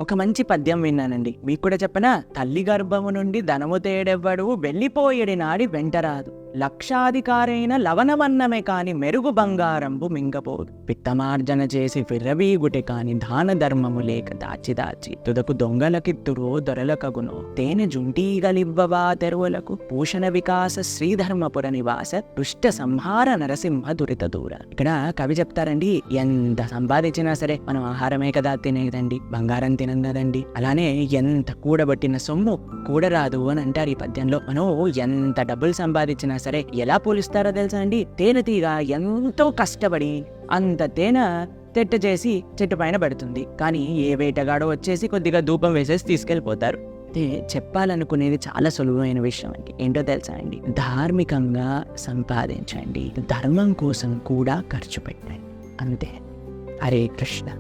ఒక మంచి పద్యం విన్నానండి, మీకు కూడా చెప్పనా? తల్లి గర్భము నుండి ధనము తేడెవ్వడు, వెళ్ళిపోయేడి నాడి వెంటరాదు. లక్షాధికారైన లవణమన్నమే కాని మెరుగు బంగారంబు మింగపోదు. పిత్తమార్జన చేసి ఫిర్రవీగుటె కాని దాన ధర్మము లేక దాచి దాచి తుదకు దొంగలకిత్తురో దొరలకగునో. తేనె జుంటీగలివ్వవా తెరువులకు, భూషణ వికాస శ్రీధర్మపుర నివాస దుష్ట సంహార నరసింహ దురిత దూర. ఇక్కడ కవి చెప్తారండి, ఎంత సంపాదించినా సరే మనం ఆహారమే కదా తినేదండి, బంగారం తినం కదండి. అలానే ఎంత కూడబట్టిన సొమ్ము కూడరాదు అని అంటారు ఈ పద్యంలో. మనం ఎంత డబ్బులు సంపాదించినా సరే ఎలా పోలిస్తారో తెలుసా అండి? తేనెటీగ ఎంతో కష్టపడి అంత తేనె తెట్ట చేసి చెట్టు పైన పెడుతుంది, కానీ ఏ వేటగాడో వచ్చేసి కొద్దిగా ధూపం వేసేసి తీసుకెళ్ళిపోతారు. అయితే చెప్పాలనుకునేది చాలా సులువైన విషయం అండి. ఏంటో తెలుసా అండి? ధార్మికంగా సంపాదించండి, ధర్మం కోసం కూడా ఖర్చు పెట్టండి, అంతే. హరే కృష్ణ.